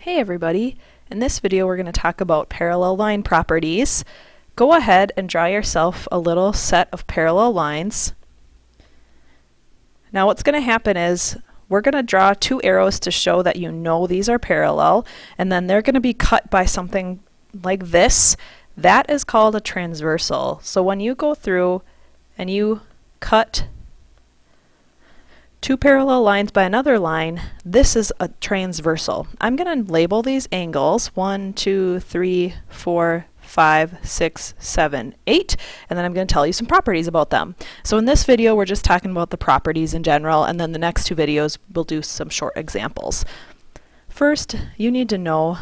Hey everybody, in this video we're going to talk about parallel line properties. Go ahead and draw yourself a little set of parallel lines. Now what's going to happen is we're going to draw two arrows to show that you know these are parallel, and then they're going to be cut by something like this. That is called a transversal. So when you go through and you cut two parallel lines by another line, this is a transversal. I'm going to label these angles 1, 2, 3, 4, 5, 6, 7, 8, and then I'm going to tell you some properties about them. So in this video we're just talking about the properties in general, and then the next two videos we'll do some short examples. First, you need to know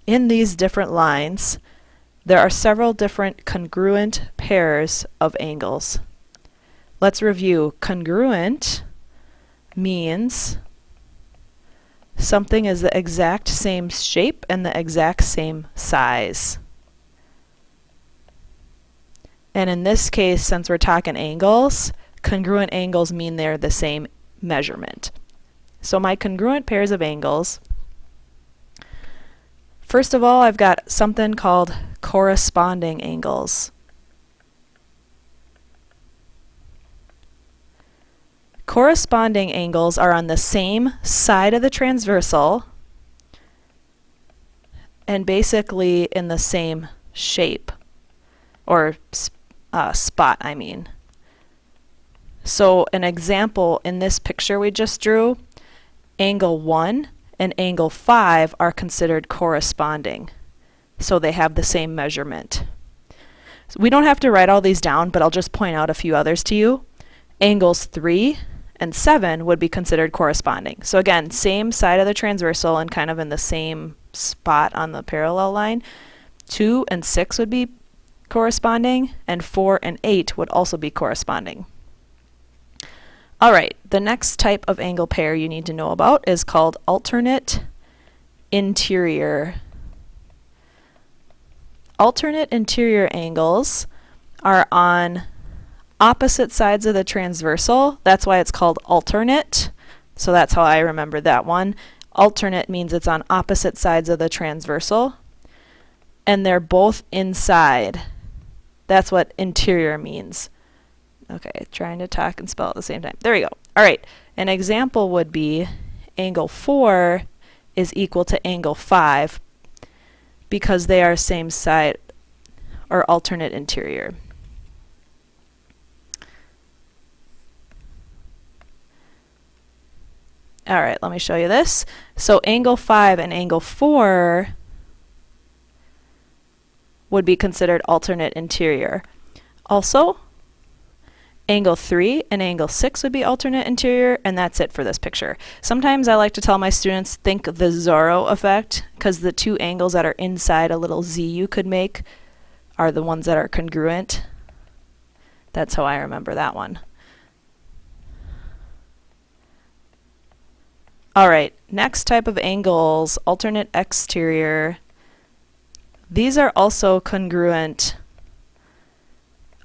in these different lines there are several different congruent pairs of angles. Let's review. Congruent means something is the exact same shape and the exact same size. And in this case, since we're talking angles, congruent angles mean they're the same measurement. So my congruent pairs of angles, first of all, I've got something called corresponding angles. Corresponding angles are on the same side of the transversal and basically in the same shape, or spot, I mean. So an example in this picture we just drew, angle 1 and angle 5 are considered corresponding. So they have the same measurement. So we don't have to write all these down, but I'll just point out a few others to you. Angles 3 and 7 would be considered corresponding. So again, same side of the transversal and kind of in the same spot on the parallel line. 2 and 6 would be corresponding, and 4 and 8 would also be corresponding. Alright, the next type of angle pair you need to know about is called alternate interior. Alternate interior angles are on opposite sides of the transversal. That's why it's called alternate. So that's how I remember that one. Alternate means it's on opposite sides of the transversal, and they're both inside. That's what interior means. Okay, trying to talk and spell at the same time. There we go. Alright, an example would be angle 4 is equal to angle 5 because they are same side or alternate interior. Alright, let me show you this. So angle 5 and angle 4 would be considered alternate interior. Also, angle 3 and angle 6 would be alternate interior, and that's it for this picture. Sometimes I like to tell my students, think the Zorro effect, because the two angles that are inside a little Z you could make are the ones that are congruent. That's how I remember that one. Alright, next type of angles, alternate exterior. These are also congruent.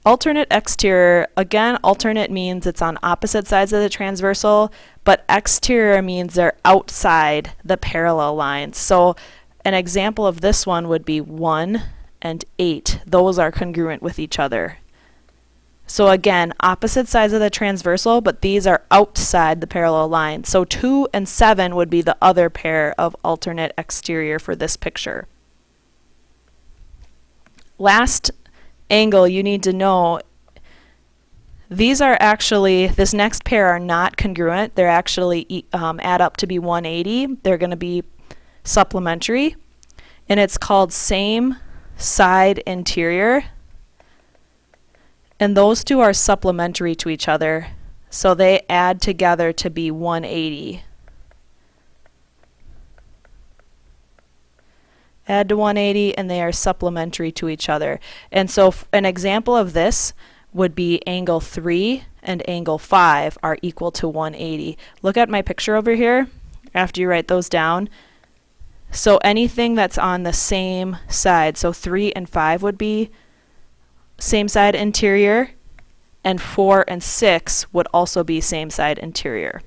Alternate exterior, again, alternate means it's on opposite sides of the transversal, but exterior means they're outside the parallel lines. So an example of this one would be 1 and 8. Those are congruent with each other. So again, opposite sides of the transversal, but these are outside the parallel line. So 2 and 7 would be the other pair of alternate exterior for this picture. Last angle you need to know, these are actually, this next pair are not congruent. They're actually add up to be 180. They're going to be supplementary, and it's called same side interior. And those two are supplementary to each other, so they add together to be 180. Add to 180, and they are supplementary to each other. And so an example of this would be angle 3 and angle 5 are equal to 180. Look at my picture over here after you write those down. So anything that's on the same side, so 3 and 5 would be same side interior, and 4 and 6 would also be same side interior.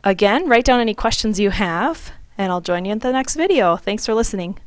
Again, write down any questions you have, and I'll join you in the next video. Thanks for listening.